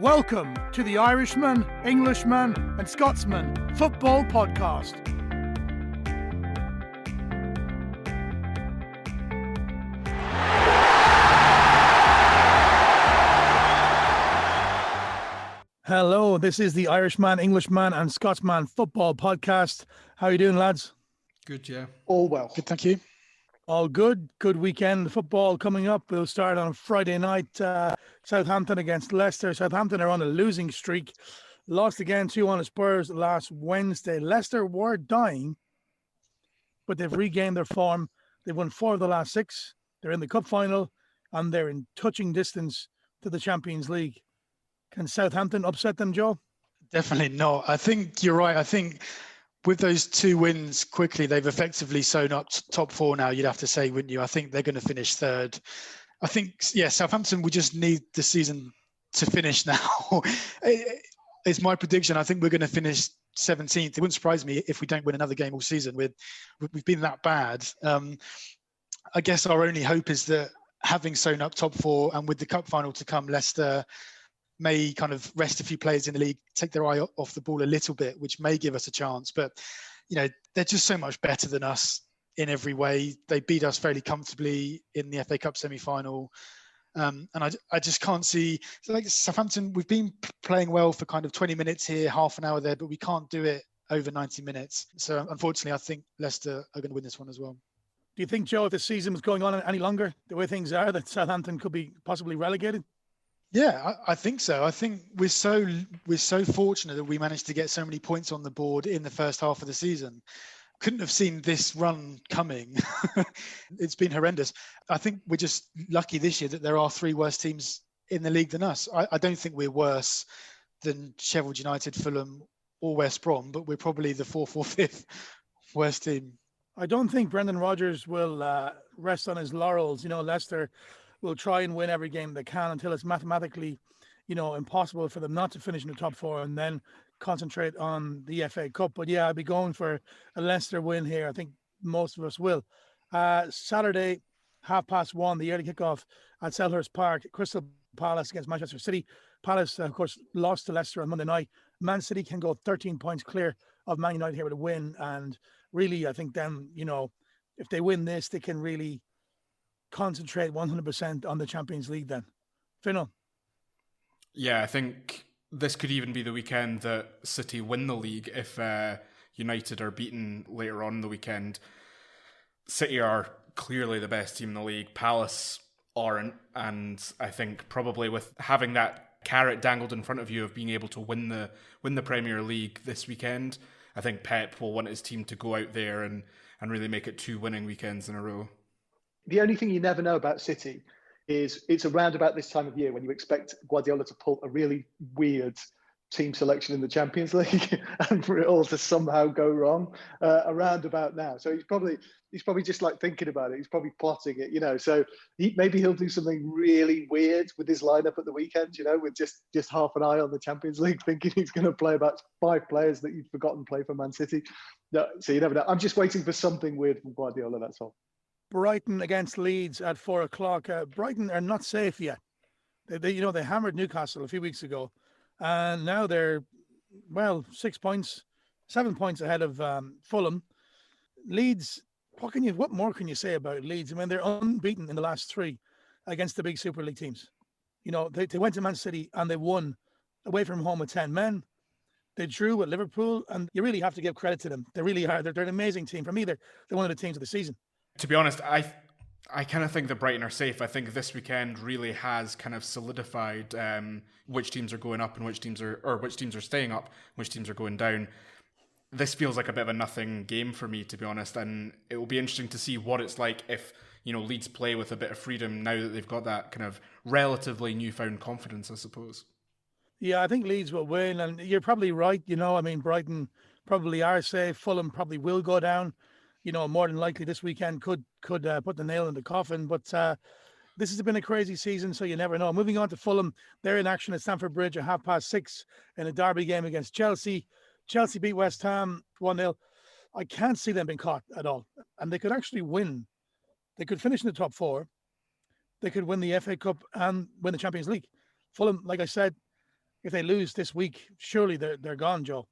Welcome to the Irishman, Englishman and Scotsman Football Podcast. Hello, this is the Irishman, Englishman and Scotsman Football Podcast. How are you doing, lads? Good, yeah. All well. Good, thank you. All good. Good weekend football coming up. We'll start on Friday night. Southampton against Leicester. Southampton are on a losing streak. Lost again 2-1 to Spurs last Wednesday. Leicester were dying, but they've regained their form. They've won 4 of the last 6. They're in the cup final and they're in touching distance to the Champions League. Can Southampton upset them, Joe? Definitely not. I think you're right. I think with those 2 wins quickly, they've effectively sewn up top 4 now, you'd have to say, wouldn't you? I think they're going to finish 3rd. I think, yeah, Southampton will just need the season to finish now. It's my prediction. I think we're going to finish 17th. It wouldn't surprise me if we don't win another game all season. We've been that bad. I guess our only hope is that having sewn up top 4 and with the cup final to come, Leicester may kind of rest a few players in the league, take their eye off the ball a little bit, which may give us a chance. But, you know, they're just so much better than us in every way. They beat us fairly comfortably in the FA Cup semi-final. And I just can't see, like Southampton, we've been playing well for kind of 20 minutes here, half an hour there, but we can't do it over 90 minutes. So unfortunately, I think Leicester are going to win this one as well. Do you think, Joe, if the season was going on any longer, the way things are, that Southampton could be possibly relegated? Yeah, I think so. I think we're so fortunate that we managed to get so many points on the board in the first half of the season. Couldn't have seen this run coming. It's been horrendous. I think we're just lucky this year that there are 3 worse teams in the league than us. I don't think we're worse than Sheffield United, Fulham or West Brom, but we're probably the 4th or 5th worst team. I don't think Brendan Rodgers will rest on his laurels. You know, Leicester will try and win every game they can until it's mathematically, impossible for them not to finish in the top 4 and then concentrate on the FA Cup. But yeah, I'd be going for a Leicester win here. I think most of us will. Saturday, 1:30, the early kickoff at Selhurst Park, Crystal Palace against Manchester City. Palace, of course, lost to Leicester on Monday night. Man City can go 13 points clear of Man United here with a win. And really, I think then, if they win this, they can really concentrate 100% on the Champions League then. Fino? Yeah, I think this could even be the weekend that City win the league if United are beaten later on in the weekend. City are clearly the best team in the league. Palace aren't. And I think probably with having that carrot dangled in front of you of being able to win the Premier League this weekend, I think Pep will want his team to go out there and really make it 2 winning weekends in a row. The only thing you never know about City is it's around about this time of year when you expect Guardiola to pull a really weird team selection in the Champions League and for it all to somehow go wrong around about now. So he's probably just like thinking about it. He's probably plotting it, So maybe he'll do something really weird with his lineup at the weekend, with just half an eye on the Champions League, thinking he's going to play about 5 players that you'd forgotten play for Man City. No, so you never know. I'm just waiting for something weird from Guardiola, that's all. Brighton against Leeds at 4:00. Brighton are not safe yet. They hammered Newcastle a few weeks ago, and now they're 7 points ahead of Fulham. Leeds, what more can you say about Leeds? I mean, they're unbeaten in the last 3 against the big Super League teams. They went to Man City and they won away from home with 10 men. They drew with Liverpool, and you really have to give credit to them. They really are. They're an amazing team. For me, they're one of the teams of the season. To be honest, I kind of think that Brighton are safe. I think this weekend really has kind of solidified which teams are going up and which teams are staying up, which teams are going down. This feels like a bit of a nothing game for me, to be honest, and it will be interesting to see what it's like if Leeds play with a bit of freedom now that they've got that kind of relatively newfound confidence, I suppose. Yeah, I think Leeds will win, and you're probably right. Brighton probably are safe. Fulham probably will go down. More than likely this weekend could put the nail in the coffin. But this has been a crazy season, so you never know. Moving on to Fulham, they're in action at Stamford Bridge at 6:30 in a derby game against Chelsea. Chelsea beat West Ham 1-0. I can't see them being caught at all. And they could actually win. They could finish in the top 4. They could win the FA Cup and win the Champions League. Fulham, like I said, if they lose this week, surely they're gone, Joe.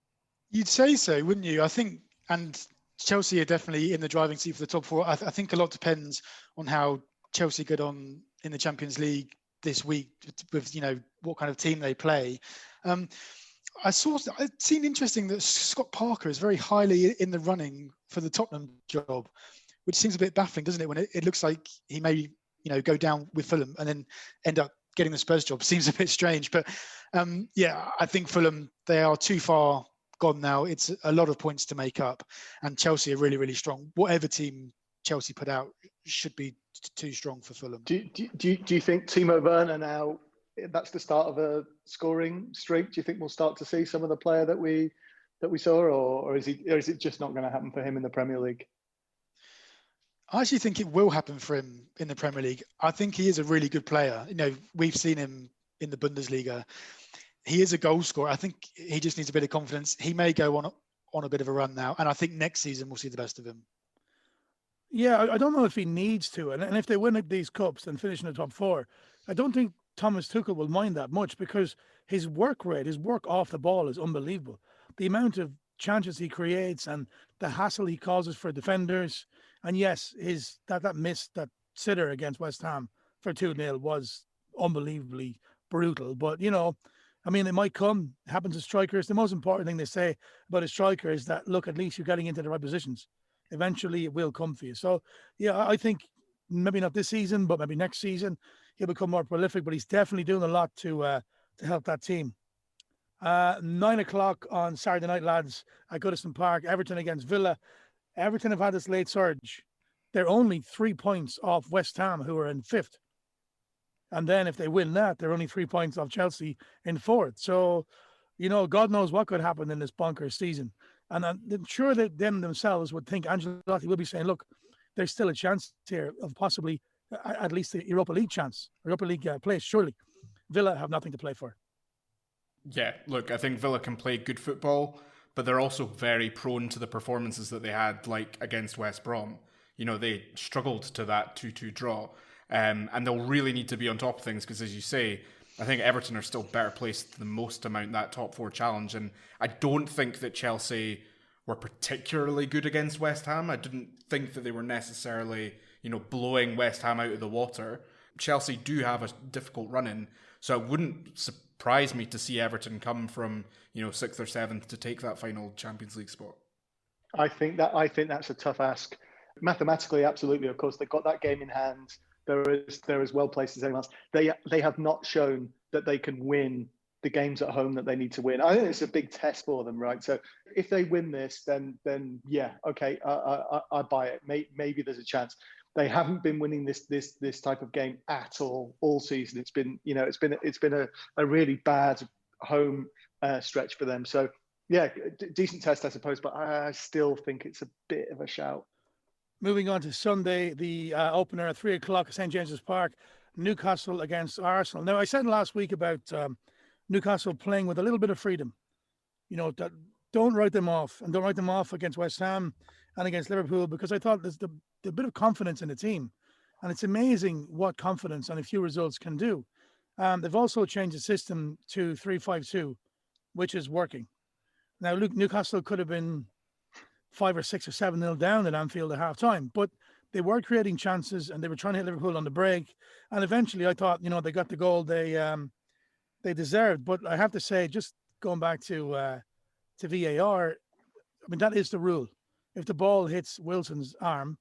You'd say so, wouldn't you? I think, and Chelsea are definitely in the driving seat for the top four. I think a lot depends on how Chelsea get on in the Champions League this week with, what kind of team they play. I'd seen interesting that Scott Parker is very highly in the running for the Tottenham job, which seems a bit baffling, doesn't it? When it looks like he may, go down with Fulham and then end up getting the Spurs job. Seems a bit strange, but I think Fulham, they are too far gone now. It's a lot of points to make up, and Chelsea are really, really strong. Whatever team Chelsea put out should be too strong for Fulham. Do you think Timo Werner now, that's the start of a scoring streak? Do you think we'll start to see some of the player that we saw, or is it just not going to happen for him in the Premier League? I actually think it will happen for him in the Premier League. I think he is a really good player. We've seen him in the Bundesliga. He is a goal scorer. I think he just needs a bit of confidence. He may go on a bit of a run now, and I think next season we'll see the best of him. Yeah, I don't know if he needs to. And if they win these cups and finish in the top four, I don't think Thomas Tuchel will mind that much, because his work rate, his work off the ball is unbelievable. The amount of chances he creates and the hassle he causes for defenders. And yes, that miss, that sitter against West Ham for 2-0 was unbelievably brutal. But, it might come. It happens to strikers. The most important thing they say about a striker is that, look, at least you're getting into the right positions. Eventually it will come for you. So, yeah, I think maybe not this season, but maybe next season he'll become more prolific. But he's definitely doing a lot to help that team. 9:00 on Saturday night, lads, at Goodison Park, Everton against Villa. Everton have had this late surge. They're only 3 points off West Ham, who are in 5th. And then if they win that, they're only 3 points off Chelsea in 4th. So, God knows what could happen in this bonkers season. And I'm sure that them themselves would think, Ancelotti will be saying, look, there's still a chance here of possibly at least the Europa League chance, Europa League place. Surely Villa have nothing to play for. Yeah, look, I think Villa can play good football, but they're also very prone to the performances that they had, like against West Brom. They struggled to that 2-2 draw. And they'll really need to be on top of things because, as you say, I think Everton are still better placed than most to mount that top four challenge. And I don't think that Chelsea were particularly good against West Ham. I didn't think that they were necessarily, blowing West Ham out of the water. Chelsea do have a difficult run-in, so it wouldn't surprise me to see Everton come from, 6th or 7th to take that final Champions League spot. I think that's a tough ask. Mathematically, absolutely, of course, they've got that game in hand. They're as well placed as anyone else. They have not shown that they can win the games at home that they need to win. I think it's a big test for them, right? So if they win this, then yeah, okay, I buy it. Maybe there's a chance. They haven't been winning this type of game at all season. It's been a really bad home stretch for them. So yeah, decent test, I suppose, but I still think it's a bit of a shout. Moving on to Sunday, the opener at 3:00 at St. James's Park, Newcastle against Arsenal. Now, I said last week about Newcastle playing with a little bit of freedom. That don't write them off, and don't write them off against West Ham and against Liverpool, because I thought there's the bit of confidence in the team. And it's amazing what confidence and a few results can do. They've also changed the system to 3-5-2, which is working. Now, Newcastle could have been 5 or 6 or 7-0 down at Anfield at half time, but they were creating chances and they were trying to hit Liverpool on the break. And eventually I thought, they got the goal they deserved. But I have to say, just going back to VAR, that is the rule. If the ball hits Wilson's arm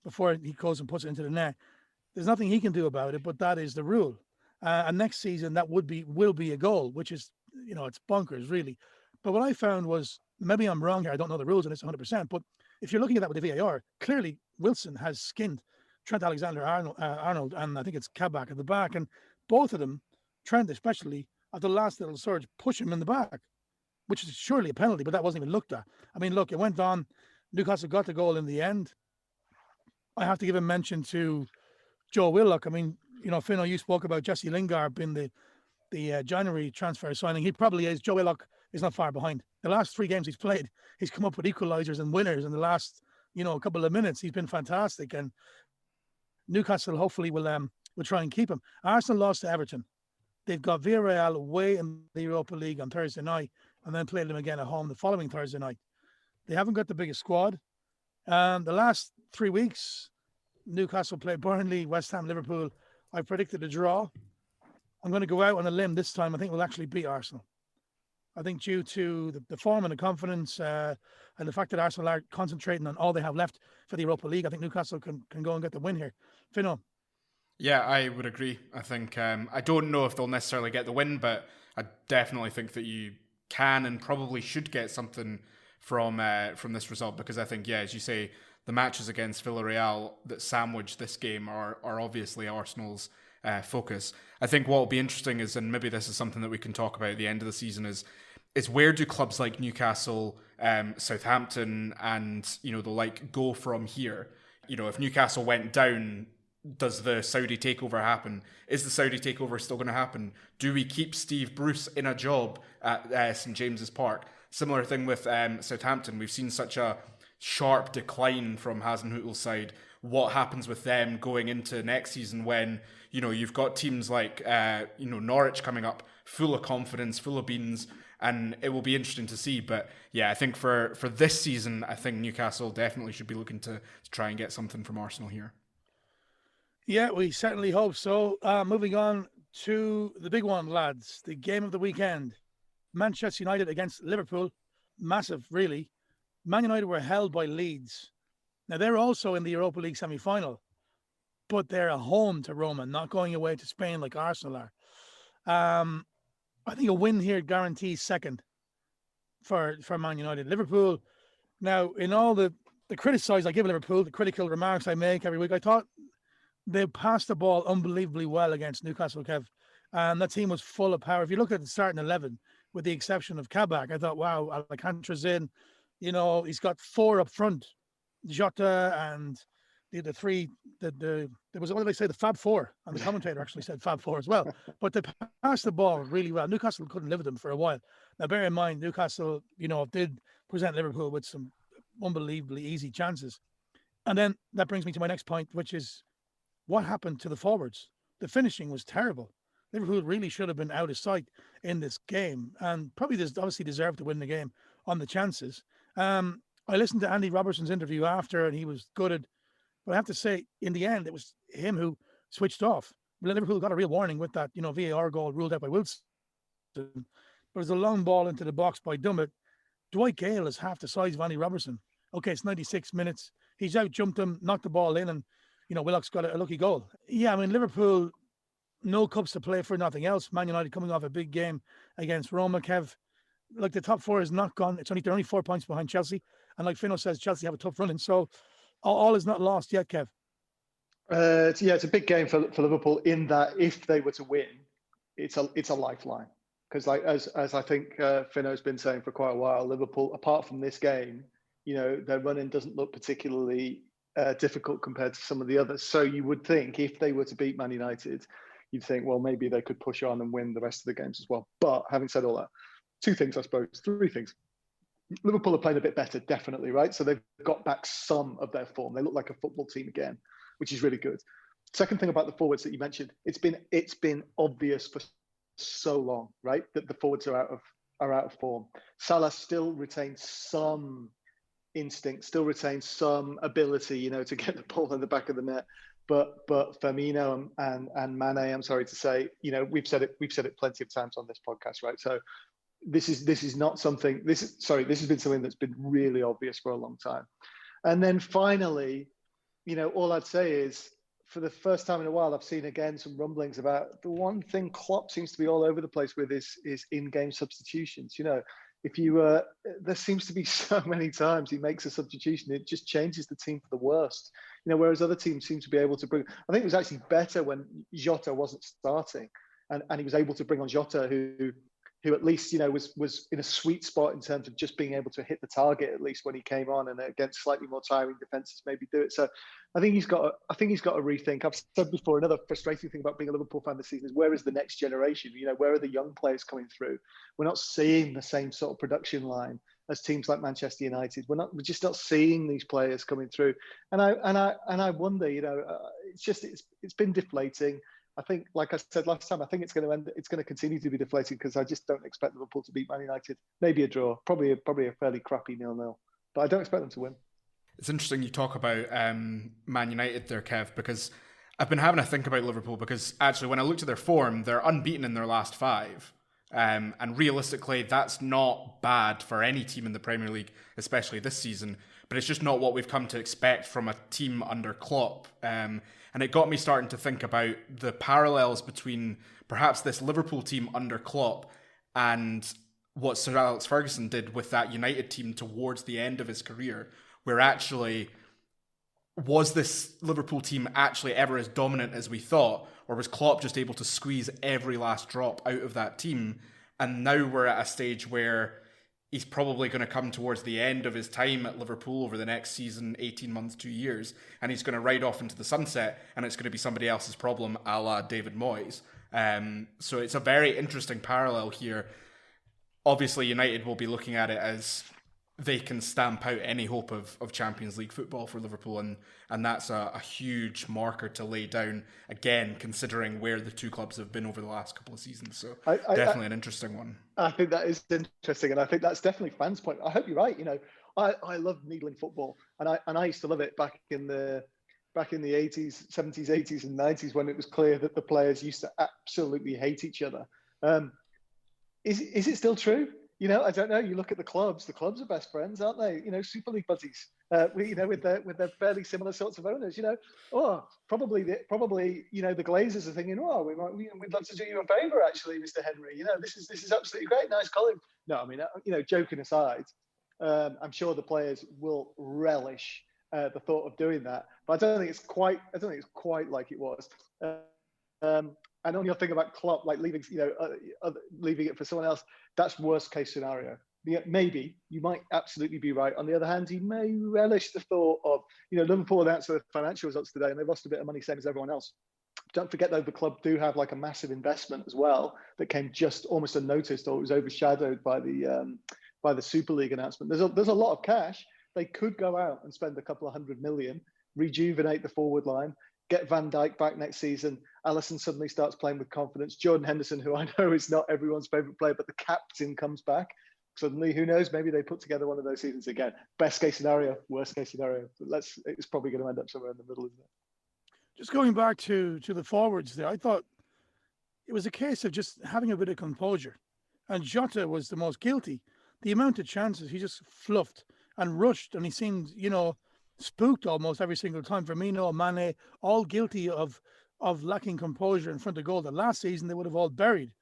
before he goes and puts it into the net, there's nothing he can do about it, but that is the rule. And next season that will be a goal, which is, it's bonkers really. But what I found was, maybe I'm wrong here, I don't know the rules and it's 100%, but if you're looking at that with the VAR, clearly Wilson has skinned Trent Alexander-Arnold, and I think it's Kabak at the back, and both of them, Trent especially, at the last little surge, push him in the back, which is surely a penalty, but that wasn't even looked at. Look, it went on. Newcastle got the goal in the end. I have to give a mention to Joe Willock. Fino, you spoke about Jesse Lingard being the January transfer signing. He probably is. Joe Willock is not far behind. The last 3 games he's played, he's come up with equalisers and winners in the last, couple of minutes. He's been fantastic, and Newcastle hopefully will try and keep him. Arsenal lost to Everton. They've got Villarreal away in the Europa League on Thursday night, and then play them again at home the following Thursday night. They haven't got the biggest squad. The last 3 weeks, Newcastle played Burnley, West Ham, Liverpool. I predicted a draw. I'm going to go out on a limb this time. I think we'll actually beat Arsenal. I think due to the form and the confidence and the fact that Arsenal are concentrating on all they have left for the Europa League, I think Newcastle can go and get the win here. Fino? Yeah, I would agree. I think I don't know if they'll necessarily get the win, but I definitely think that you can and probably should get something from this result, because I think, yeah, as you say, the matches against Villarreal that sandwich this game are obviously Arsenal's focus. I think what will be interesting is, and maybe this is something that we can talk about at the end of the season, is where do clubs like Newcastle, Southampton, and the like go from here? If Newcastle went down, does the Saudi takeover happen? Is the Saudi takeover still going to happen? Do we keep Steve Bruce in a job at St James's Park? Similar thing with Southampton. We've seen such a sharp decline from Hasenhüttl's side. What happens with them going into next season when you've got teams like Norwich coming up, full of confidence, full of beans, and it will be interesting to see. But yeah, I think for this season, I think Newcastle definitely should be looking to try and get something from Arsenal here. Yeah, we certainly hope so. Moving on to the big one, lads. The game of the weekend. Manchester United against Liverpool. Massive, really. Man United were held by Leeds. Now, they're also in the Europa League semi-final, but they're at home to Roma, not going away to Spain like Arsenal are. I think a win here guarantees second for Man United. Liverpool, now, in all the criticize I give Liverpool, the critical remarks I make every week, I thought they passed the ball unbelievably well against Newcastle, Kev. And that team was full of power. If you look at the starting 11, with the exception of Kabak, I thought, wow, Alcantara's in. He's got four up front, Jota and the three. There was, what did I say? The Fab Four, and the commentator actually said Fab Four as well. But they passed the ball really well. Newcastle couldn't live with them for a while. Now, bear in mind, Newcastle, did present Liverpool with some unbelievably easy chances. And then that brings me to my next point, which is what happened to the forwards. The finishing was terrible. Liverpool really should have been out of sight in this game, and probably obviously deserved to win the game on the chances. I listened to Andy Robertson's interview after, and he was gutted. But I have to say, in the end, it was him who switched off. Liverpool got a real warning with that, VAR goal ruled out by Wilson. But it was a long ball into the box by Dummett. Dwight Gale is half the size of Andy Robertson. Okay, it's 96 minutes. He's out, jumped him, knocked the ball in, and, Willock's got a lucky goal. Yeah, Liverpool, no cups to play for, nothing else. Man United coming off a big game against Roma, Kev. Like, the top four is not gone. They're only 4 points behind Chelsea. And like Fino says, Chelsea have a tough run-in. So all is not lost yet, Kev. It's a big game for Liverpool in that if they were to win, it's a lifeline. Because as I think Fino's been saying for quite a while, Liverpool, apart from this game, their run-in doesn't look particularly difficult compared to some of the others. So you would think if they were to beat Man United, you'd think, well, maybe they could push on and win the rest of the games as well. But having said all that, three things. Liverpool are playing a bit better, definitely, right? So they've got back some of their form. They look like a football team again, which is really good. Second thing about the forwards that you mentioned, it's been obvious for so long, right, that the forwards are out of form. Salah still retains some instinct, still retains some ability, to get the ball in the back of the net. But Firmino and Mane, I'm sorry to say, we've said it plenty of times on this podcast, right? So this is not something. This has been something that's been really obvious for a long time. And then finally, all I'd say is, for the first time in a while, I've seen again some rumblings about the one thing Klopp seems to be all over the place with is in-game substitutions. If there seems to be so many times he makes a substitution, it just changes the team for the worst. Whereas other teams seem to be able to bring. I think it was actually better when Jota wasn't starting, and he was able to bring on Jota, who at least was in a sweet spot in terms of just being able to hit the target at least when he came on, and against slightly more tiring defenses maybe do it. So I think he's got to rethink. I've said before, another frustrating thing about being a Liverpool fan this season is where is the next generation? Where are the young players coming through? We're not seeing the same sort of production line as teams like Manchester United. We're just not seeing these players coming through, and I wonder, it's been deflating. I think, like I said last time, I think it's going to continue to be deflating because I just don't expect Liverpool to beat Man United. Maybe a draw, probably a fairly crappy 0-0, but I don't expect them to win. It's interesting you talk about Man United there, Kev, because I've been having a think about Liverpool because actually when I looked at their form, they're unbeaten in their last 5. And realistically, that's not bad for any team in the Premier League, especially this season. But it's just not what we've come to expect from a team under Klopp. And it got me starting to think about the parallels between perhaps this Liverpool team under Klopp and what Sir Alex Ferguson did with that United team towards the end of his career, where actually, was this Liverpool team actually ever as dominant as we thought? Or was Klopp just able to squeeze every last drop out of that team? And now we're at a stage where he's probably going to come towards the end of his time at Liverpool over the next season, 18 months, 2 years, and he's going to ride off into the sunset, and it's going to be somebody else's problem, a la David Moyes. So it's a very interesting parallel here. Obviously, United will be looking at it as they can stamp out any hope of Champions League football for Liverpool, and that's a huge marker to lay down, again, considering where the two clubs have been over the last couple of seasons. So definitely an interesting one. I think that is interesting, and I think that's definitely fans' point. I hope you're right. I love needling football, and I used to love it back in the 80s, 70s, 80s, and 90s when it was clear that the players used to absolutely hate each other. Is it still true? I don't know. You look at the clubs are best friends, aren't they? Super League buddies. With their fairly similar sorts of owners. Probably the Glazers are thinking, we'd love to do you a favour, actually, Mr. Henry. This is absolutely great. Nice column. No, I mean, joking aside, I'm sure the players will relish the thought of doing that, but I don't think it's quite like it was. And on your thing about Klopp, like leaving it for someone else, that's worst case scenario. Maybe you might absolutely be right. On the other hand, he may relish the thought of, Liverpool announced their financial results today and they lost a bit of money, same as everyone else. Don't forget though, the club do have like a massive investment as well that came just almost unnoticed, or it was overshadowed by the Super League announcement. There's a lot of cash. They could go out and spend a couple of $100 million, rejuvenate the forward line, get Van Dijk back next season. Alisson suddenly starts playing with confidence. Jordan Henderson, who I know is not everyone's favourite player, but the captain comes back. Suddenly, who knows? Maybe they put together one of those seasons again. Best case scenario, worst case scenario. It's probably going to end up somewhere in the middle, isn't it? Just going back to the forwards there, I thought it was a case of just having a bit of composure. And Jota was the most guilty. The amount of chances he just fluffed and rushed, and he seemed, spooked almost every single time. Firmino, Mane, all guilty of lacking composure in front of goal. The last season they would have all buried.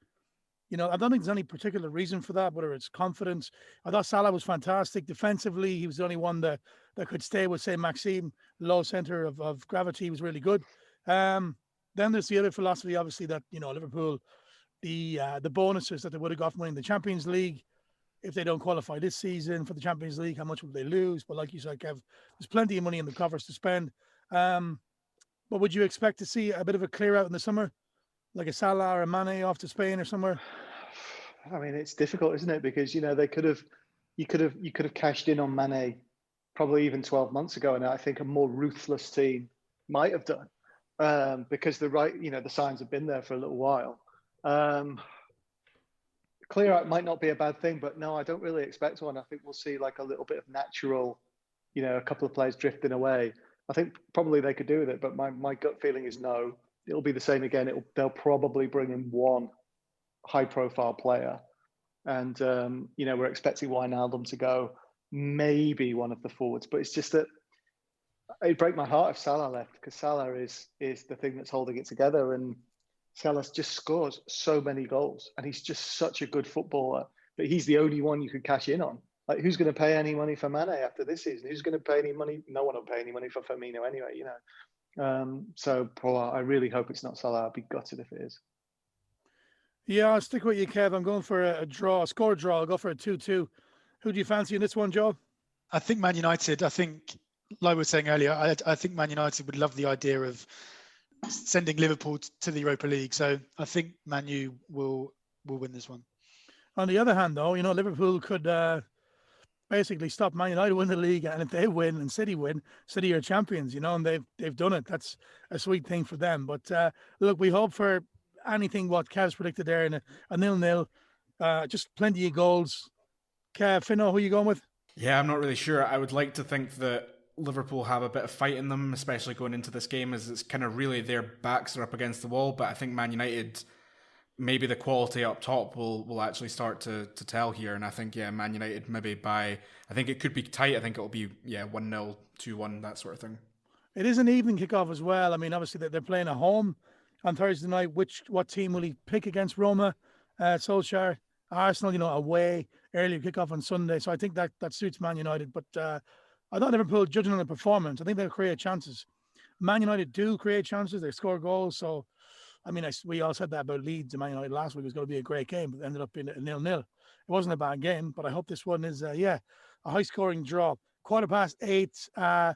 I don't think there's any particular reason for that, whether it's confidence. I thought Salah was fantastic defensively. He was the only one that could stay with, say, Maxime. Low centre of gravity was really good. Then there's the other philosophy, obviously, that Liverpool, the bonuses that they would have got from winning the Champions League. If they don't qualify this season for the Champions League, how much will they lose? But like you said, Kev, there's plenty of money in the coffers to spend. But would you expect to see a bit of a clear out in the summer? Like a Salah or a Mane off to Spain or somewhere? I mean, it's difficult, isn't it? Because, you could have cashed in on Mane probably even 12 months ago. And I think a more ruthless team might have done because the signs have been there for a little while. Clear out might not be a bad thing, but no, I don't really expect one. I think we'll see like a little bit of natural, a couple of players drifting away. I think probably they could do with it, but my gut feeling is no. It'll be the same again. They'll probably bring in one high-profile player, and we're expecting Wijnaldum to go, maybe one of the forwards. But it's just that it'd break my heart if Salah left, because Salah is the thing that's holding it together, and Salah just scores so many goals, and he's just such a good footballer that he's the only one you could cash in on. Like, who's going to pay any money for Mane after this season? Who's going to pay any money? No one will pay any money for Firmino anyway, So I really hope it's not Salah. I'd be gutted if it is. Yeah, I'll stick with you, Kev. I'm going for a draw, a score draw. I'll go for a 2-2. Who do you fancy in this one, Joe? I think Man United. I think, like we were saying earlier, I think Man United would love the idea of sending Liverpool to the Europa League. So I think Man U will win this one. On the other hand, though, Liverpool could basically stop Man United win the league, and if they win and City win, City are champions, and they've done it. That's a sweet thing for them. But look, we hope for anything what Kev's predicted there in a 0-0. Just plenty of goals. Kev, Fino, who are you going with? Yeah, I'm not really sure. I would like to think that Liverpool have a bit of fight in them, especially going into this game, as it's kind of really their backs are up against the wall. But I think Man United, maybe the quality up top will actually start to tell here. And I think, Man United maybe I think it could be tight. I think it'll be, 1-0, 2-1, that sort of thing. It is an evening kickoff as well. I mean, obviously they're playing at home on Thursday night. What team will he pick against Roma? Solskjaer, Arsenal, away, earlier kickoff on Sunday. So I think that suits Man United. But I thought Liverpool, judging on the performance, I think they'll create chances. Man United do create chances. They score goals. So, I mean, we all said that about Leeds and Man United last week. It was going to be a great game, but it ended up being a 0-0. It wasn't a bad game, but I hope this one is, a high-scoring draw. 8:15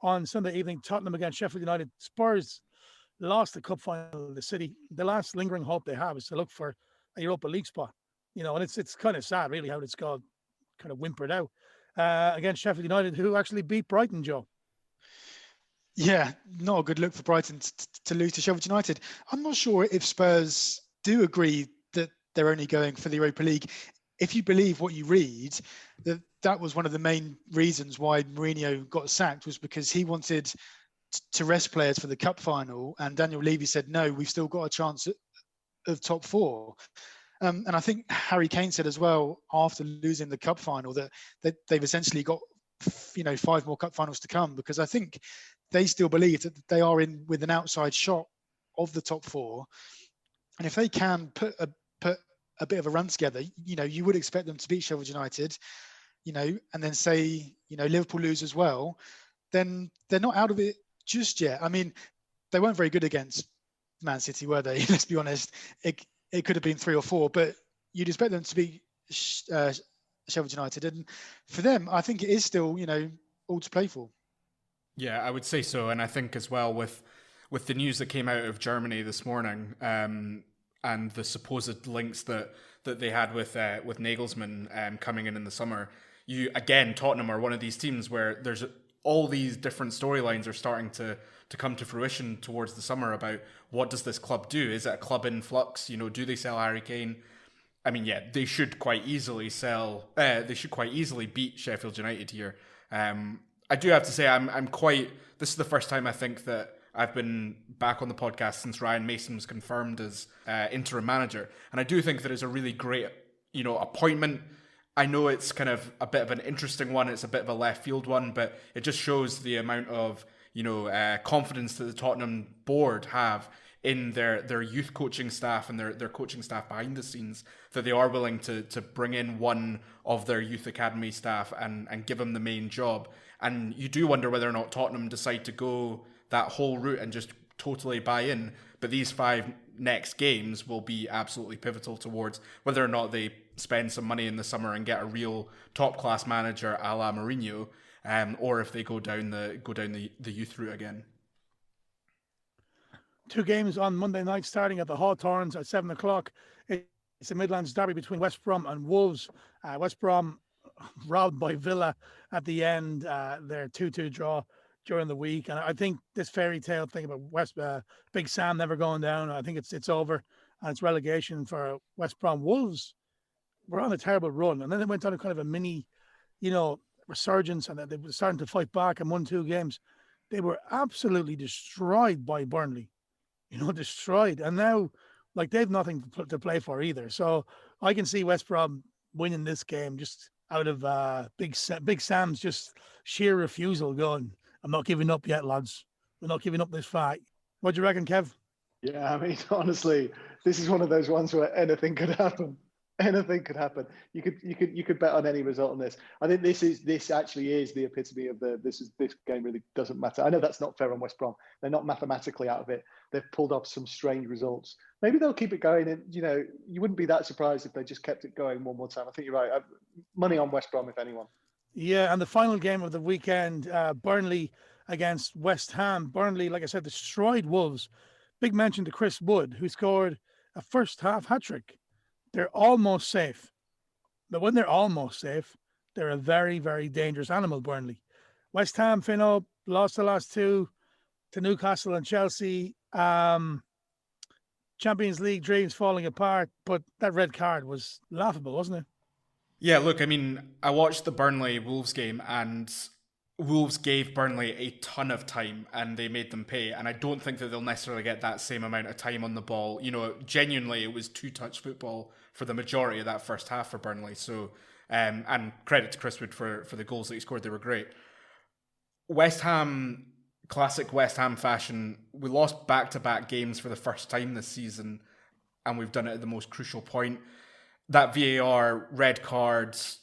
on Sunday evening, Tottenham against Sheffield United. Spurs lost the cup final of the City. The last lingering hope they have is to look for a Europa League spot. And it's kind of sad, really, how it's got kind of whimpered out against Sheffield United, who actually beat Brighton, Joe. Yeah, not a good look for Brighton to lose to Sheffield United. I'm not sure if Spurs do agree that they're only going for the Europa League. If you believe what you read, that was one of the main reasons why Mourinho got sacked, was because he wanted to rest players for the cup final, and Daniel Levy said, no, we've still got a chance of top four. And I think Harry Kane said as well, after losing the cup final, that they've essentially got 5 more cup finals to come, because I think they still believe that they are in with an outside shot of the top four. And if they can put a bit of a run together, you would expect them to beat Sheffield United, and then say, Liverpool lose as well, then they're not out of it just yet. I mean, they weren't very good against Man City, were they? Let's be honest. It could have been 3 or 4, but you'd expect them to beat Sheffield United. And for them, I think it is still, all to play for. Yeah, I would say so. And I think as well with the news that came out of Germany this morning, and the supposed links that they had with Nagelsmann coming in the summer, Tottenham are one of these teams where there's all these different storylines are starting to come to fruition towards the summer about what does this club do? Is it a club in flux? Do they sell Harry Kane? I mean, they should quite easily beat Sheffield United here. I do have to say, this is the first time I think that I've been back on the podcast since Ryan Mason was confirmed as interim manager. And I do think that it's a really great, appointment. I know it's kind of a bit of an interesting one. It's a bit of a left field one, but it just shows the amount of, confidence that the Tottenham board have in their youth coaching staff and their coaching staff behind the scenes, that they are willing to bring in one of their youth academy staff and give them the main job. And you do wonder whether or not Tottenham decide to go that whole route and just totally buy in. But these 5 next games will be absolutely pivotal towards whether or not they spend some money in the summer and get a real top class manager a la Mourinho, or if they go down the youth route again. 2 games on Monday night, starting at the Hawthorns at 7:00. It's a Midlands derby between West Brom and Wolves. West Brom robbed by Villa at the end. Their 2-2 draw during the week, and I think this fairy tale thing about Big Sam never going down, I think it's over, and it's relegation for West Brom. Wolves were on a terrible run, and then they went on a kind of a mini, resurgence, and they were starting to fight back and won 2 games. They were absolutely destroyed by Burnley, destroyed, and now they've nothing to play for either. So I can see West Brom winning this game just out of Big Sam's just sheer refusal, going, I'm not giving up yet, lads. We're not giving up this fight. What do you reckon, Kev? Yeah, I mean, honestly, this is one of those ones where anything could happen. Anything could happen. You could bet on any result on this. I think this actually is the epitome of this game really doesn't matter. I know that's not fair on West Brom. They're not mathematically out of it. They've pulled off some strange results. Maybe they'll keep it going, and you wouldn't be that surprised if they just kept it going one more time. I think you're right. Money on West Brom, if anyone. Yeah, and the final game of the weekend, Burnley against West Ham. Burnley, like I said, destroyed Wolves. Big mention to Chris Wood, who scored a first half hat-trick. They're almost safe. But when they're almost safe, they're a very, very dangerous animal, Burnley. West Ham, Fino, lost the last two to Newcastle and Chelsea. Champions League dreams falling apart, but that red card was laughable, wasn't it? Yeah, look, I mean, I watched the Burnley-Wolves game, and Wolves gave Burnley a ton of time and they made them pay. And I don't think that they'll necessarily get that same amount of time on the ball. You know, genuinely, it was two-touch football for the majority of that first half for Burnley. So, and credit to Chris Wood for the goals that he scored. They were great. West Ham, classic West Ham fashion, we lost back-to-back games for the first time this season, and we've done it at the most crucial point. That VAR, red cards,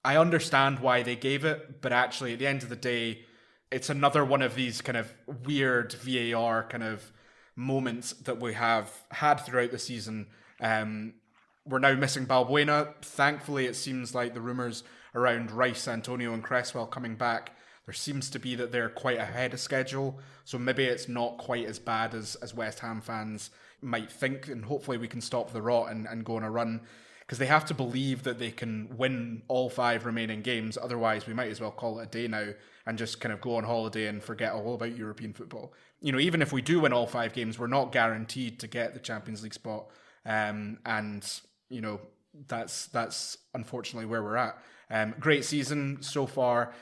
I understand why they gave it, but actually at the end of the day, it's another one of these kind of weird VAR kind of moments that we have had throughout the season. We're now missing Balbuena. Thankfully, it seems like the rumours around Rice, Antonio and Cresswell coming back, there seems to be that they're quite ahead of schedule. So maybe it's not quite as bad as West Ham fans might think, and hopefully we can stop the rot and go on a run, because they have to believe that they can win all 5 remaining games. Otherwise, we might as well call it a day now and just kind of go on holiday and forget all about European football. You know, even if we do win all 5 games, we're not guaranteed to get the Champions League spot. And, you know, that's unfortunately where we're at. Great season so far.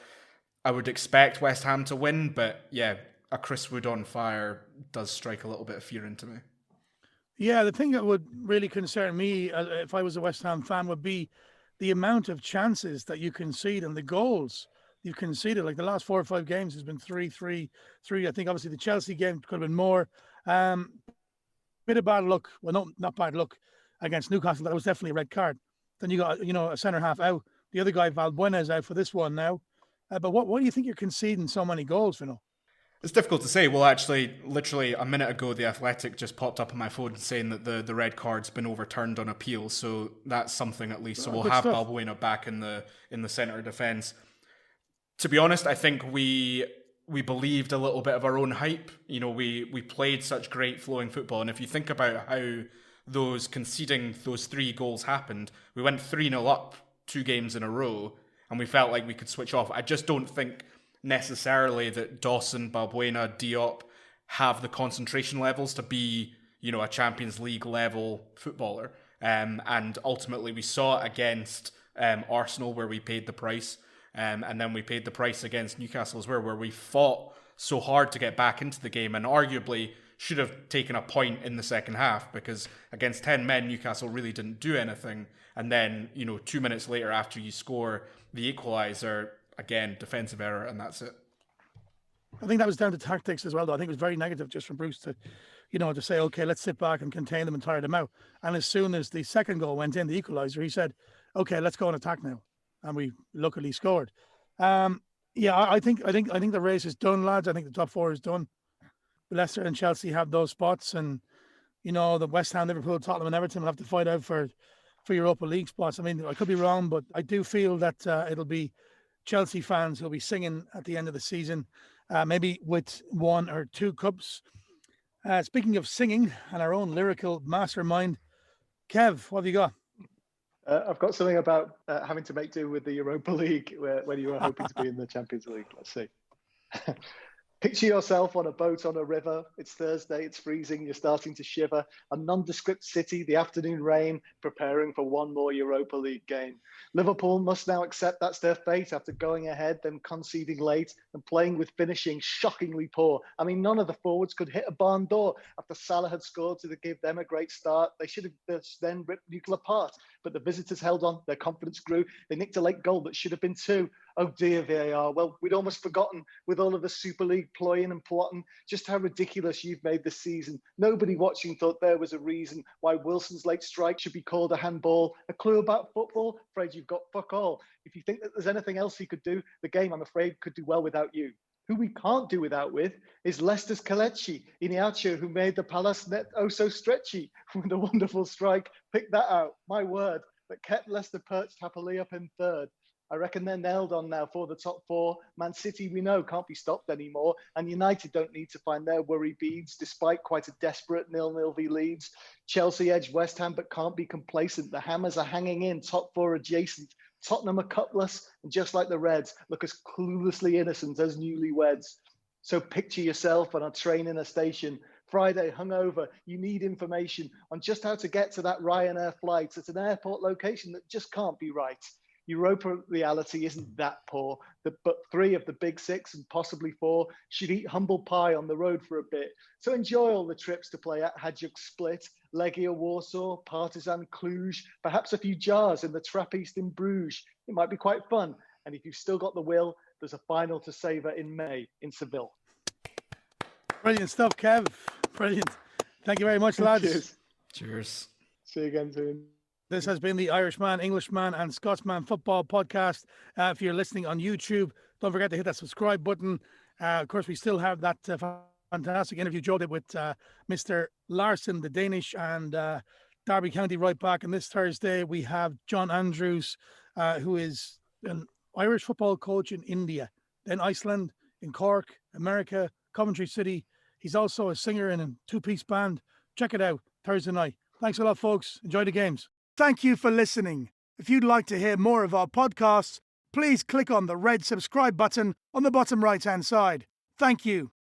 I would expect West Ham to win, but yeah, a Chris Wood on fire does strike a little bit of fear into me. Yeah, the thing that would really concern me if I was a West Ham fan would be the amount of chances that you concede and the goals you conceded. Like the last 4 or 5 games has been 3-3. I think obviously the Chelsea game could have been more. Bit of bad luck. Well, no, not bad luck against Newcastle. That was definitely a red card. Then you got, you know, a centre half out. The other guy, Valbuena, is out for this one now. But what do you think you're conceding so many goals, Fino? It's difficult to say. Well, actually, literally a minute ago, The Athletic just popped up on my phone saying that the red card's been overturned on appeal. So that's something at least. So we'll have Balbuena back in the centre of defence. To be honest, I think we believed a little bit of our own hype. You know, we played such great flowing football. And if you think about how those conceding those 3 goals happened, we went 3-0 up 2 games in a row, and we felt like we could switch off. I just don't think necessarily that Dawson, Balbuena, Diop have the concentration levels to be, you know, a Champions League level footballer. And ultimately we saw it against Arsenal, where we paid the price. And then we paid the price against Newcastle as well, where we fought so hard to get back into the game and arguably should have taken a point in the second half, because against 10 men, Newcastle really didn't do anything. And then, you know, 2 minutes later after you score the equaliser, again, defensive error, and that's it. I think that was down to tactics as well, though. I think it was very negative just from Bruce to, you know, to say, okay, let's sit back and contain them and tire them out. And as soon as the second goal went in, the equaliser, he said, okay, let's go and attack now. And we luckily scored. Yeah, I think the race is done, lads. I think the top 4 is done. Leicester and Chelsea have those spots, and you know, the West Ham, Liverpool, Tottenham and Everton will have to fight out for Europa League spots. I mean, I could be wrong, but I do feel that it'll be Chelsea fans who'll be singing at the end of the season, maybe with 1 or 2 cups. Speaking of singing and our own lyrical mastermind, Kev, what have you got? I've got something about having to make do with the Europa League when you were hoping to be in the Champions League. Let's see. Picture yourself on a boat on a river. It's Thursday, it's freezing, you're starting to shiver. A nondescript city, the afternoon rain, preparing for one more Europa League game. Liverpool must now accept that's their fate after going ahead, then conceding late and playing with finishing shockingly poor. I mean, none of the forwards could hit a barn door after Salah had scored to give them a great start. They should have then ripped Newcastle apart, but the visitors held on, their confidence grew. They nicked a late goal that should have been 2. Oh dear, VAR. Well, we'd almost forgotten with all of the Super League ploying and plotting just how ridiculous you've made this season. Nobody watching thought there was a reason why Wilson's late strike should be called a handball. A clue about football? Afraid you've got fuck all. If you think that there's anything else he could do, the game, I'm afraid, could do well without you. Who we can't do without with is Leicester's Kelechi Iheanacho, who made the Palace net oh so stretchy with a wonderful strike. Pick that out, my word, that kept Leicester perched happily up in 3rd. I reckon they're nailed on now for the top 4. Man City, we know, can't be stopped anymore. And United don't need to find their worry beads, despite quite a desperate 0-0 v Leeds. Chelsea edged West Ham, but can't be complacent. The hammers are hanging in, top 4 adjacent. Tottenham are cupless, and just like the Reds, look as cluelessly innocent as newlyweds. So picture yourself on a train in a station, Friday hungover. You need information on just how to get to that Ryanair flight at an airport location that just can't be right. Europa reality isn't that poor, but 3 of the big 6 and possibly 4 should eat humble pie on the road for a bit. So enjoy all the trips to play at Hajduk Split, Legia Warsaw, Partizan Cluj, perhaps a few jars in the Trappist in Bruges. It might be quite fun. And if you've still got the will, there's a final to savour in May in Seville. Brilliant stuff, Kev. Brilliant. Thank you very much, lads. Cheers. Cheers. See you again soon. This has been the Irishman, Englishman, and Scotsman Football Podcast. If you're listening on YouTube, don't forget to hit that subscribe button. Of course, we still have that fantastic interview Joe did with Mr. Larson, the Danish and Derby County right back. And this Thursday, we have John Andrews, who is an Irish football coach in India, then Iceland, in Cork, America, Coventry City. He's also a singer in a 2-piece band. Check it out Thursday night. Thanks a lot, folks. Enjoy the games. Thank you for listening. If you'd like to hear more of our podcasts, please click on the red subscribe button on the bottom right-hand side. Thank you.